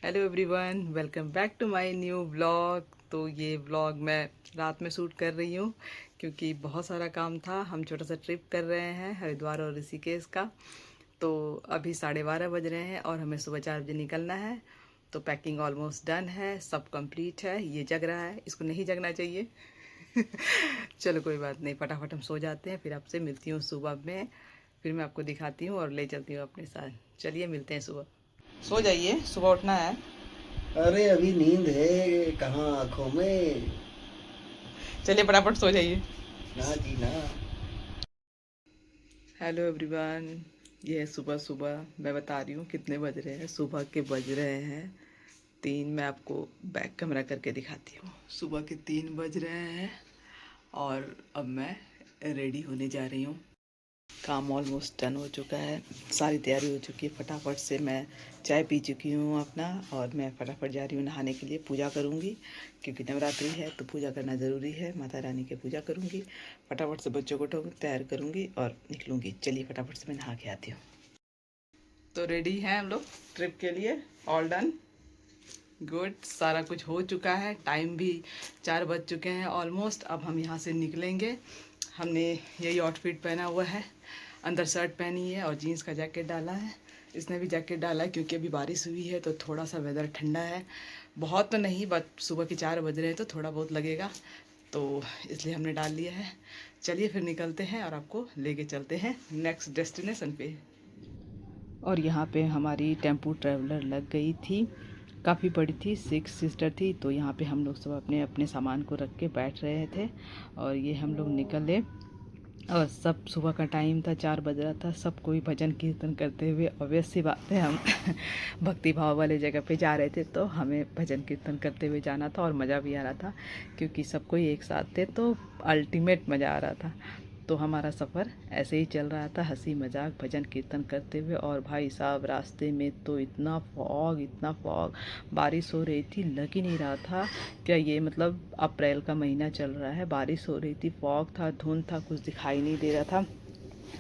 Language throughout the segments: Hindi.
Hello everyone, welcome back to my new vlog. तो ये व्लॉग मैं रात में शूट कर रही हूँ क्योंकि बहुत सारा काम था। हम छोटा सा ट्रिप कर रहे हैं हरिद्वार और ऋषिकेश का। तो अभी 12:30 बज रहे हैं और हमें सुबह 4 बजे निकलना है। तो पैकिंग ऑलमोस्ट डन है, सब कंप्लीट है। ये जग रहा है, इसको नहीं जगना चाहिए। चलो कोई बात नहीं, फटाफट हम सो जाते हैं। फिर आपसे मिलती हूँ सुबह में, फिर मैं आपको दिखाती हूँ और ले चलती हूँ अपने साथ। चलिए मिलते हैं सुबह। सो जाइए, सुबह उठना है। अरे अभी नींद है कहाँ आंखों में। चलिए फटाफट सो जाइए। ना जी ना। हेलो एवरीवन, ये है सुबह सुबह। मैं बता रही हूँ कितने बज रहे हैं। सुबह के बज रहे हैं 3। मैं आपको बैक कैमरा करके दिखाती हूँ। सुबह के 3 बज रहे हैं और अब मैं रेडी होने जा रही हूँ। काम ऑलमोस्ट डन हो चुका है, सारी तैयारी हो चुकी है। फटाफट से मैं चाय पी चुकी हूँ अपना, और मैं फटाफट जा रही हूँ नहाने के लिए। पूजा करूँगी क्योंकि नवरात्रि है तो पूजा करना ज़रूरी है। माता रानी की पूजा करूँगी। फटाफट से बच्चों को तैयार करूँगी और निकलूँगी। चलिए फटाफट से मैं नहा के आती हूँ। तो रेडी हैं हम लोग ट्रिप के लिए, ऑल डन, गुड। सारा कुछ हो चुका है। टाइम भी 4 बज चुके हैं ऑलमोस्ट। अब हम यहाँ से निकलेंगे। हमने यही आउटफिट पहना हुआ है, अंदर शर्ट पहनी है और जीन्स का जैकेट डाला है। इसने भी जैकेट डाला है क्योंकि अभी बारिश हुई है तो थोड़ा सा वेदर ठंडा है। बहुत तो नहीं, बट सुबह के 4 बज रहे हैं तो थोड़ा बहुत लगेगा, तो इसलिए हमने डाल लिया है। चलिए फिर निकलते हैं और आपको लेके चलते हैं नेक्स्ट डेस्टिनेशन पे। और यहाँ पे हमारी टेम्पू ट्रैवलर लग गई थी, काफ़ी बड़ी थी, 6 सीटर थी। तो यहाँ पे हम लोग सब अपने अपने सामान को रख के बैठ रहे थे और ये हम लोग निकले। और सब सुबह का टाइम था, 4 बज रहा था। सब कोई भजन कीर्तन करते हुए, ऑब्वियस सी बात है, हम भक्ति भाव वाले जगह पे जा रहे थे तो हमें भजन कीर्तन करते हुए जाना था और मज़ा भी आ रहा था क्योंकि सब कोई एक साथ थे तो अल्टीमेट मज़ा आ रहा था। तो हमारा सफ़र ऐसे ही चल रहा था, हंसी मजाक भजन कीर्तन करते हुए। और भाई साहब रास्ते में तो इतना फॉग, इतना फॉग, बारिश हो रही थी, लग ही नहीं रहा था क्या ये मतलब अप्रैल का महीना चल रहा है। बारिश हो रही थी, फॉग था, धुंध था, कुछ दिखाई नहीं दे रहा था।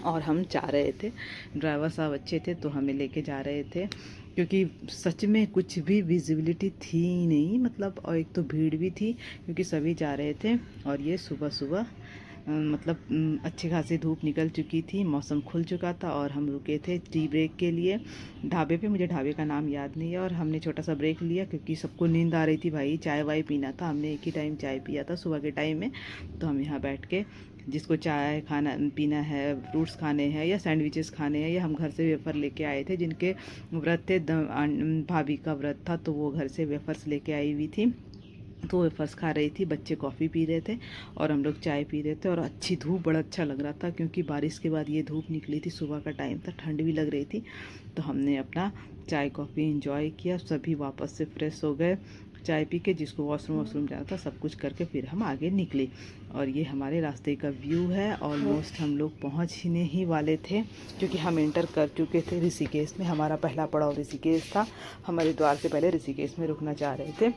और हम जा रहे थे, ड्राइवर साहब अच्छे थे तो हमें लेके जा रहे थे क्योंकि सच में कुछ भी विजिबिलिटी थी ही नहीं मतलब। और एक तो भीड़ भी थी क्योंकि सभी जा रहे थे। और ये सुबह सुबह मतलब अच्छी खासी धूप निकल चुकी थी, मौसम खुल चुका था और हम रुके थे टी ब्रेक के लिए ढाबे पे। मुझे ढाबे का नाम याद नहीं है। और हमने छोटा सा ब्रेक लिया क्योंकि सबको नींद आ रही थी भाई, चाय वाय पीना था। हमने एक ही टाइम चाय पिया था सुबह के टाइम में। तो हम यहाँ बैठ के, जिसको चाय खाना पीना है, फ्रूट्स खाने हैं या सैंडविचेस खाने हैं, या हम घर से वेफ़र लेके आए थे, जिनके व्रत थे, भाभी का व्रत था तो वो घर से वेफ़र्स लेके आई हुई थी तो वेफर्स खा रही थी। बच्चे कॉफ़ी पी रहे थे और हम लोग चाय पी रहे थे। और अच्छी धूप, बड़ा अच्छा लग रहा था क्योंकि बारिश के बाद ये धूप निकली थी, सुबह का टाइम था, ठंड भी लग रही थी। तो हमने अपना चाय कॉफ़ी इंजॉय किया, सभी वापस से फ्रेश हो गए चाय पी के। जिसको वॉशरूम वॉशरूम जाना था सब कुछ करके फिर हम आगे निकले। और ये हमारे रास्ते का व्यू है। ऑलमोस्ट हम लोग पहुँचने ही वाले थे क्योंकि हम एंटर कर चुके थे ऋषिकेश में। हमारा पहला पड़ाव ऋषिकेश था। हम हरिद्वार से पहले ऋषिकेश में रुकना चाह रहे थे।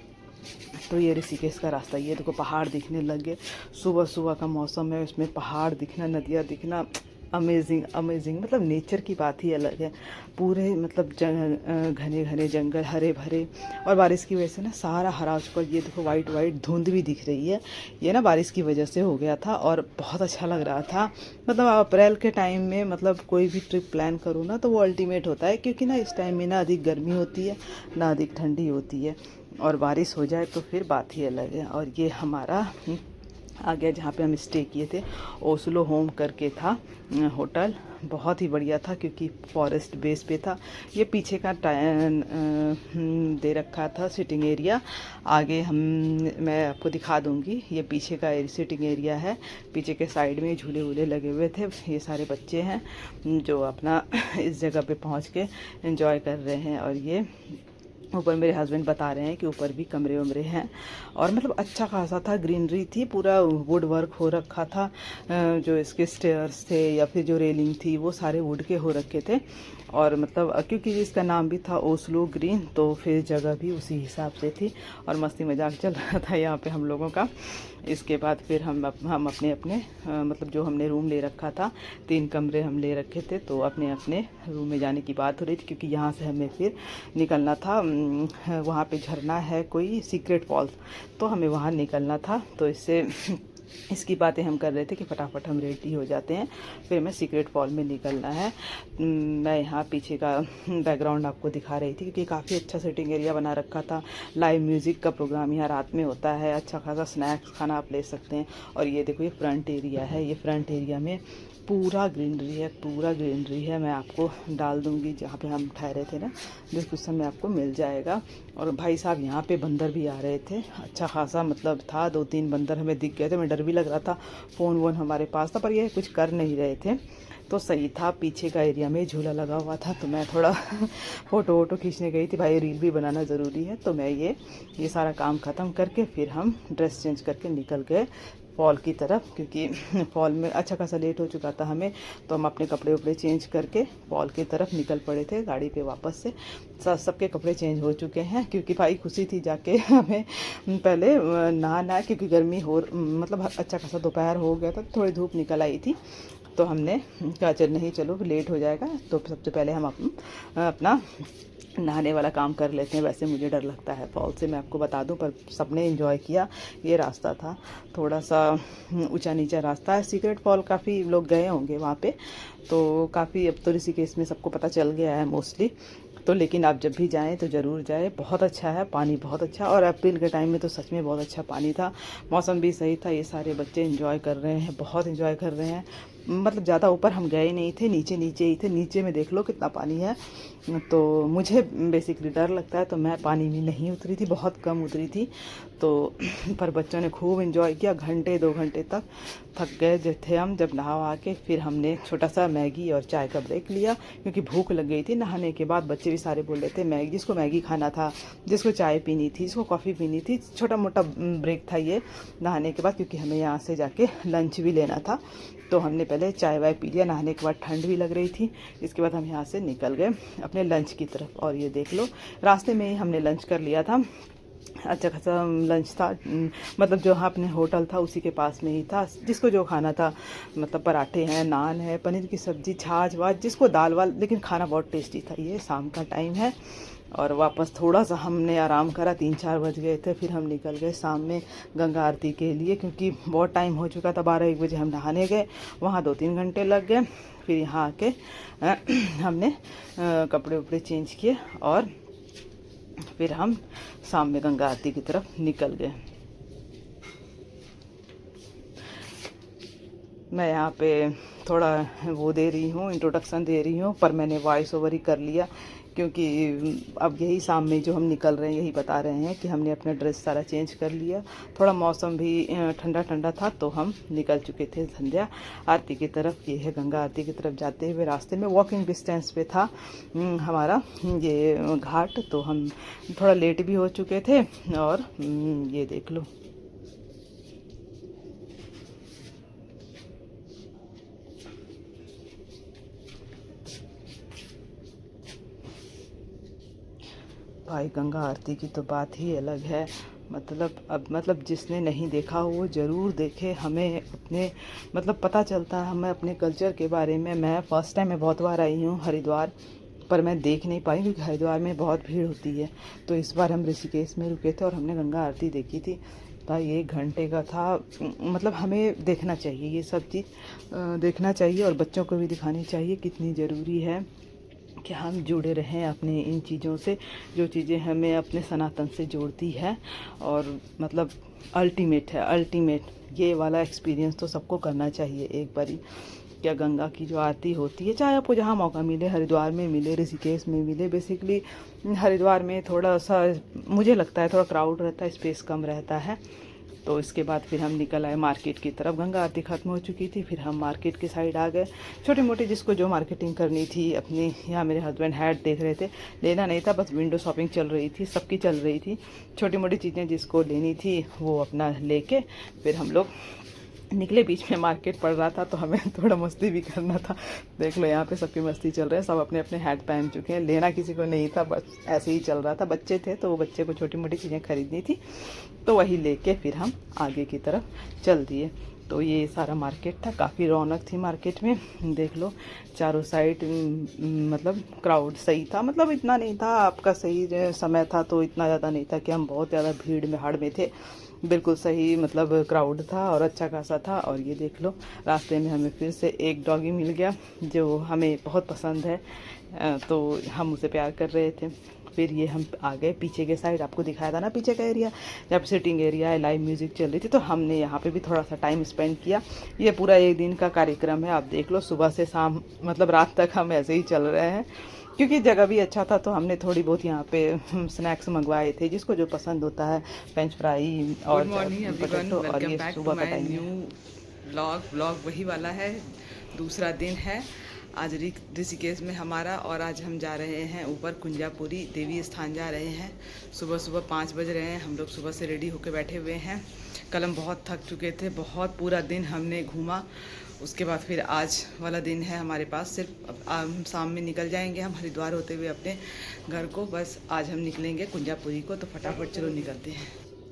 तो ये ऋषिकेश का रास्ता, ये देखो पहाड़ दिखने लग गए। सुबह सुबह का मौसम है, उसमें पहाड़ दिखना, नदियाँ दिखना, अमेजिंग अमेजिंग। मतलब नेचर की बात ही अलग है। पूरे मतलब घने घने जंगल, हरे भरे। और बारिश की वजह से ना सारा हरा हो चुका। ये देखो वाइट वाइट धुंध भी दिख रही है, ये ना बारिश की वजह से हो गया था और बहुत अच्छा लग रहा था। मतलब अप्रैल के टाइम में मतलब कोई भी ट्रिप प्लान करो ना तो वो अल्टीमेट होता है क्योंकि ना इस टाइम में ना अधिक गर्मी होती है ना अधिक ठंडी होती है। और बारिश हो जाए तो फिर बात ही अलग है। और ये हमारा आ गया जहाँ पे हम स्टे किए थे, ओस्लो होम करके था होटल। बहुत ही बढ़िया था क्योंकि फॉरेस्ट बेस पे था। ये पीछे का दे रखा था सिटिंग एरिया। आगे मैं आपको दिखा दूँगी, ये पीछे का सिटिंग एरिया है। पीछे के साइड में झूले वूले लगे हुए थे। ये सारे बच्चे हैं जो अपना इस जगह पे पहुँच के एंजॉय कर रहे हैं। और ये ऊपर मेरे हस्बैंड बता रहे हैं कि ऊपर भी कमरे वमरे हैं। और मतलब अच्छा खासा था, ग्रीनरी थी, पूरा वुड वर्क हो रखा था। जो इसके स्टेयर्स थे या फिर जो रेलिंग थी वो सारे वुड के हो रखे थे। और मतलब क्योंकि इसका नाम भी था ओस्लो ग्रीन, तो फिर जगह भी उसी हिसाब से थी और मस्ती मजाक चल रहा था यहाँ पे हम लोगों का। इसके बाद फिर हम अपने अपने मतलब जो हमने रूम ले रखा था, 3 कमरे हम ले रखे थे, तो अपने अपने रूम में जाने की बात हो रही थी क्योंकि यहाँ से हमें फिर निकलना था। वहाँ पे झरना है कोई सीक्रेट फॉल्स, तो हमें वहाँ निकलना था। तो इसकी बातें हम कर रहे थे कि फटाफट हम रेडी हो जाते हैं, फिर हमें सीक्रेट फॉल में निकलना है। मैं यहाँ पीछे का बैकग्राउंड आपको दिखा रही थी क्योंकि काफ़ी अच्छा सिटिंग एरिया बना रखा था। लाइव म्यूज़िक का प्रोग्राम यहाँ रात में होता है, अच्छा खासा स्नैक्स खाना आप ले सकते हैं। और ये देखो, ये फ्रंट एरिया है, ये फ्रंट एरिया में पूरा ग्रीनरी है, पूरा ग्रीनरी है। मैं आपको डाल दूँगी जहाँ पे हम ठहरे थे ना, डिस्क्रिप्शन में आपको मिल जाएगा। और भाई साहब यहाँ पे बंदर भी आ रहे थे, अच्छा खासा मतलब था, 2-3 बंदर हमें दिख गए थे। मैं डर भी लग रहा था, फ़ोन वोन हमारे पास था, पर ये कुछ कर नहीं रहे थे तो सही था। पीछे का एरिया में झूला लगा हुआ था, तो मैं थोड़ा फ़ोटो वोटो खींचने गई थी, भाई रील भी बनाना ज़रूरी है। तो मैं ये सारा काम ख़त्म करके फिर हम ड्रेस चेंज करके निकल गए फॉल की तरफ, क्योंकि फॉल में अच्छा खासा लेट हो चुका था हमें। तो हम अपने कपड़े वपड़े चेंज करके फॉल की तरफ निकल पड़े थे गाड़ी पे वापस से। सबके कपड़े चेंज हो चुके हैं क्योंकि भाई खुशी थी जाके हमें पहले नहाना, क्योंकि गर्मी हो मतलब अच्छा खासा दोपहर हो गया था, थोड़ी धूप निकल आई थी। तो हमने कहा चल नहीं, चलो लेट हो जाएगा, तो सबसे पहले हम अपना नहाने वाला काम कर लेते हैं। वैसे मुझे डर लगता है फॉल से, मैं आपको बता दूं, पर सबने एंजॉय किया। ये रास्ता था थोड़ा सा ऊंचा नीचा रास्ता है। सीक्रेट फॉल काफ़ी लोग गए होंगे वहाँ पे, तो काफ़ी अब तो ऋषिकेश में सबको पता चल गया है मोस्टली। तो लेकिन आप जब भी जाएं तो ज़रूर जाएं, बहुत अच्छा है, पानी बहुत अच्छा। और अप्रैल के टाइम में तो सच में बहुत अच्छा पानी था, मौसम भी सही था। ये सारे बच्चे एंजॉय कर रहे हैं, बहुत एंजॉय कर रहे हैं। मतलब ज़्यादा ऊपर हम गए नहीं थे, नीचे नीचे ही थे। नीचे में देख लो कितना पानी है। तो मुझे बेसिकली डर लगता है, तो मैं पानी में नहीं उतरी थी, बहुत कम उतरी थी। तो पर बच्चों ने खूब एंजॉय किया, घंटे 2 घंटे तक। थक गए जो थे हम जब नहा के, फिर हमने छोटा सा मैगी और चाय का ब्रेक लिया क्योंकि भूख लग गई थी नहाने के बाद। बच्चे भी सारे बोल रहे थे मैगी, जिसको मैगी खाना था, जिसको चाय पीनी थी, जिसको कॉफ़ी पीनी थी। छोटा मोटा ब्रेक था ये नहाने के बाद, क्योंकि हमें यहाँ से जाके लंच भी लेना था। तो हमने पहले चाय वाय पी लिया, नहाने के बाद ठंड भी लग रही थी। इसके बाद हम यहाँ से निकल गए अपने लंच की तरफ। और ये देख लो, रास्ते में ही हमने लंच कर लिया था, अच्छा खासा लंच था। मतलब जो हाँ अपने होटल था उसी के पास में ही था, जिसको जो खाना था। मतलब पराठे हैं, नान है, पनीर की सब्ज़ी, छाछ वाछ, जिसको दाल वाल, लेकिन खाना बहुत टेस्टी था। ये शाम का टाइम है और वापस थोड़ा सा हमने आराम करा, 3-4 बज गए थे। फिर हम निकल गए शाम में गंगा आरती के लिए, क्योंकि बहुत टाइम हो चुका था। 12-1 बजे हम नहाने गए, वहाँ 2-3 घंटे लग गए। फिर यहाँ आके हमने कपड़े उपड़े चेंज किए और फिर हम शाम में गंगा आरती की तरफ निकल गए। मैं यहाँ पे थोड़ा वो दे रही हूँ, इंट्रोडक्शन दे रही हूँ, पर मैंने वॉइस ओवर ही कर लिया क्योंकि अब यही शाम में जो हम निकल रहे हैं यही बता रहे हैं कि हमने अपना ड्रेस सारा चेंज कर लिया। थोड़ा मौसम भी ठंडा ठंडा था, तो हम निकल चुके थे संध्या आरती की तरफ। ये है गंगा आरती की तरफ जाते हुए रास्ते में वॉकिंग डिस्टेंस पे था हमारा ये घाट। तो हम थोड़ा लेट भी हो चुके थे। और ये देख लो, भाई गंगा आरती की तो बात ही अलग है। मतलब जिसने नहीं देखा हो वो ज़रूर देखे। हमें अपने मतलब पता चलता है हमें अपने कल्चर के बारे में। मैं फ़र्स्ट टाइम मैं बहुत बार आई हूँ हरिद्वार, पर मैं देख नहीं पाई क्योंकि हरिद्वार में बहुत भीड़ होती है। तो इस बार हम ऋषिकेश में रुके थे और हमने गंगा आरती देखी थी। भाई 1 घंटे का था। मतलब हमें देखना चाहिए, ये सब चीज़ देखना चाहिए और बच्चों को भी दिखानी चाहिए कितनी ज़रूरी है कि हम जुड़े रहें अपने इन चीज़ों से, जो चीज़ें हमें अपने सनातन से जोड़ती है। और मतलब अल्टीमेट है, अल्टीमेट ये वाला एक्सपीरियंस तो सबको करना चाहिए एक बारी। क्या गंगा की जो आरती होती है, चाहे आपको जहाँ मौका मिले, हरिद्वार में मिले, ऋषिकेश में मिले। बेसिकली हरिद्वार में थोड़ा सा मुझे लगता है थोड़ा क्राउड रहता है, स्पेस कम रहता है। तो इसके बाद फिर हम निकल आए मार्केट की तरफ। गंगा आरती ख़त्म हो चुकी थी, फिर हम मार्केट के साइड आ गए। छोटी मोटी जिसको जो मार्केटिंग करनी थी अपनी, यहाँ मेरे हस्बैंड हैट देख रहे थे, लेना नहीं था, बस विंडो शॉपिंग चल रही थी, सबकी चल रही थी। छोटी मोटी चीज़ें जिसको लेनी थी वो अपना लेके फिर हम लोग निकले बीच में मार्केट पड़ रहा था तो हमें थोड़ा मस्ती भी करना था। देख लो यहाँ पे सबकी मस्ती चल रही है, सब अपने अपने हैट पहन चुके हैं। लेना किसी को नहीं था, बस ऐसे ही चल रहा था। बच्चे थे तो वो बच्चे को छोटी मोटी चीज़ें खरीदनी थी तो वही लेके फिर हम आगे की तरफ चल दिए। तो ये सारा मार्केट था, काफ़ी रौनक थी मार्केट में। देख लो चारों साइड मतलब क्राउड सही था, मतलब इतना नहीं था, आपका सही समय था तो इतना ज़्यादा नहीं था कि हम बहुत ज़्यादा भीड़ में हाड़ में थे। बिल्कुल सही मतलब क्राउड था और अच्छा खासा था। और ये देख लो रास्ते में हमें फिर से एक डॉगी मिल गया जो हमें बहुत पसंद है, तो हम उसे प्यार कर रहे थे। फिर ये हम आ गए पीछे के साइड, आपको दिखाया था ना पीछे का एरिया जहाँ पे सिटिंग एरिया है, लाइव म्यूज़िक चल रही थी, तो हमने यहाँ पे भी थोड़ा सा टाइम स्पेंड किया। ये पूरा एक दिन का कार्यक्रम है, आप देख लो सुबह से शाम मतलब रात तक हम ऐसे ही चल रहे हैं। क्योंकि जगह भी अच्छा था तो हमने थोड़ी बहुत यहाँ पे स्नैक्स मंगवाए थे, जिसको जो पसंद होता है, फ्रेंच फ्राई और पोटैटो। और ये सुबह का टाइम है। व्लॉग वही वाला है, दूसरा दिन है आज ऋषिकेश में हमारा। और आज हम जा रहे हैं ऊपर कुंजापुरी देवी स्थान जा रहे हैं। सुबह सुबह 5 बज रहे हैं, हम लोग सुबह से रेडी होकर बैठे हुए हैं। कल हम बहुत थक चुके थे, बहुत पूरा दिन हमने घूमा। उसके बाद फिर आज वाला दिन है हमारे पास, सिर्फ अब शाम में निकल जाएंगे हम हरिद्वार होते हुए अपने घर को। बस आज हम निकलेंगे कुंजापुरी को, तो फटाफट चलो निकलते हैं।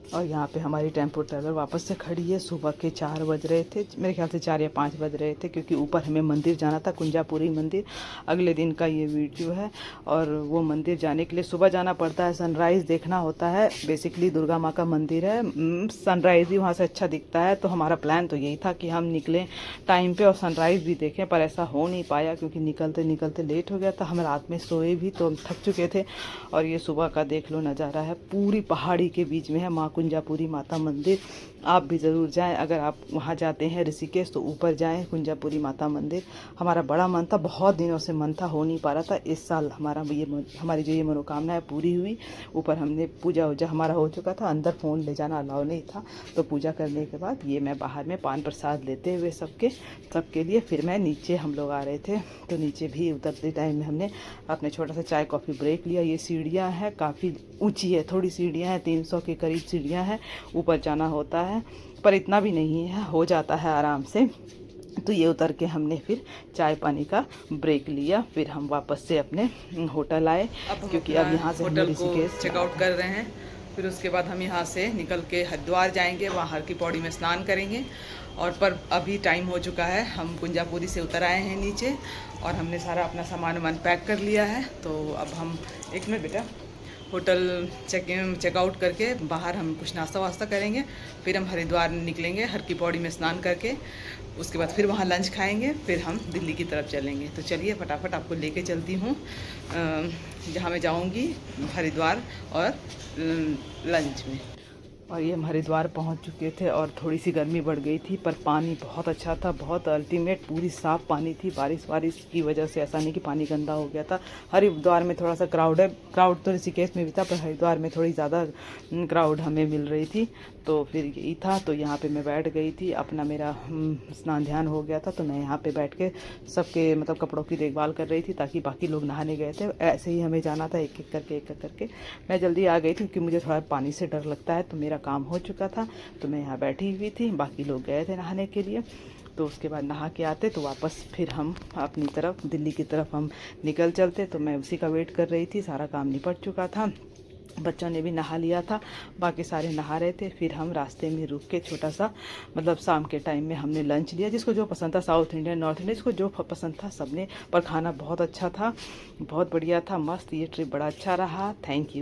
और यहाँ पे हमारी टेम्पो ट्रैवलर वापस से खड़ी है। सुबह के 4 बज रहे थे, मेरे ख्याल से 4 या 5 बज रहे थे, क्योंकि ऊपर हमें मंदिर जाना था, कुंजापुरी मंदिर। अगले दिन का ये वीडियो है। और वो मंदिर जाने के लिए सुबह जाना पड़ता है, सनराइज़ देखना होता है। बेसिकली दुर्गा माँ का मंदिर है, सनराइज़ भी वहाँ से अच्छा दिखता है। तो हमारा प्लान तो यही था कि हम निकलें टाइम पे और सनराइज़ भी देखें, पर ऐसा हो नहीं पाया क्योंकि निकलते निकलते लेट हो गया था। हम रात में सोए भी तो हम थक चुके थे। और ये सुबह का देख लो नज़ारा है, पूरी पहाड़ी के बीच में है माँ कुंजापुरी माता मंदिर। आप भी ज़रूर जाएं, अगर आप वहाँ जाते हैं ऋषिकेश तो ऊपर जाएं कुंजापुरी माता मंदिर। हमारा बड़ा मन था, बहुत दिनों से मन था, हो नहीं पा रहा था। इस साल हमारी जो ये मनोकामना है पूरी हुई। ऊपर हमने पूजा वूजा हमारा हो चुका था, अंदर फ़ोन ले जाना अलाउ नहीं था। तो पूजा करने के बाद ये मैं बाहर में पान प्रसाद लेते हुए सबके लिए फिर मैं नीचे, हम लोग आ रहे थे तो नीचे भी उतरते टाइम में हमने अपने छोटा सा चाय कॉफ़ी ब्रेक लिया। ये सीढ़ियाँ हैं, काफ़ी ऊँची है, थोड़ी सीढ़ियाँ हैं, 300 के करीब सीढ़ियाँ हैं, ऊपर जाना होता है, पर इतना भी नहीं है, हो जाता है आराम से। तो ये उतर के हमने फिर चाय पानी का ब्रेक लिया। फिर हम वापस से अपने होटल आए, क्योंकि अब यहाँ से होटल को चेकआउट कर रहे हैं। फिर उसके बाद हम यहाँ से निकल के हरिद्वार जाएंगे, वहाँ हर की पौड़ी में स्नान करेंगे। और पर अभी टाइम हो चुका है, हम कुंजापुरी से उतर आए हैं नीचे और हमने सारा अपना सामान पैक कर लिया है। तो अब हम एक मिनट बेटा, होटल चेकआउट करके बाहर हम कुछ नाश्ता वास्ता करेंगे। फिर हम हरिद्वार निकलेंगे हर की पौड़ी में स्नान करके। उसके बाद फिर वहाँ लंच खाएंगे, फिर हम दिल्ली की तरफ चलेंगे। तो चलिए फटाफट आपको लेके चलती हूँ जहाँ मैं जाऊँगी हरिद्वार और लंच में। और ये हम हरिद्वार पहुंच चुके थे और थोड़ी सी गर्मी बढ़ गई थी, पर पानी बहुत अच्छा था, बहुत अल्टीमेट, पूरी साफ़ पानी थी। बारिश की वजह से ऐसा नहीं कि पानी गंदा हो गया था। हरिद्वार में थोड़ा सा क्राउड है, क्राउड तो ऋषिकेश में भी था, पर हरिद्वार में थोड़ी ज़्यादा क्राउड हमें मिल रही थी। तो फिर यही था, तो यहाँ पे मैं बैठ गई थी, अपना मेरा स्नान ध्यान हो गया था। तो मैं यहाँ पे बैठ के सबके मतलब कपड़ों की देखभाल कर रही थी, ताकि बाकी लोग नहाने गए थे, ऐसे ही हमें जाना था एक एक करके। मैं जल्दी आ गई थी क्योंकि मुझे थोड़ा पानी से डर लगता है। तो मेरा काम हो चुका था, तो मैं यहाँ बैठी हुई थी, बाकी लोग गए थे नहाने के लिए। तो उसके बाद नहा के आते तो वापस फिर हम अपनी तरफ दिल्ली की तरफ हम निकल चलते। तो मैं उसी का वेट कर रही थी, सारा काम निपट चुका था, बच्चों ने भी नहा लिया था, बाकी सारे नहा रहे थे। फिर हम रास्ते में रुक के छोटा सा मतलब शाम के टाइम में हमने लंच लिया, जिसको जो पसंद था, साउथ इंडियन नॉर्थ इंडियन, जिसको जो पसंद था सबने। पर खाना बहुत अच्छा था, बहुत बढ़िया था, मस्त। ये ट्रिप बड़ा अच्छा रहा। Thank you.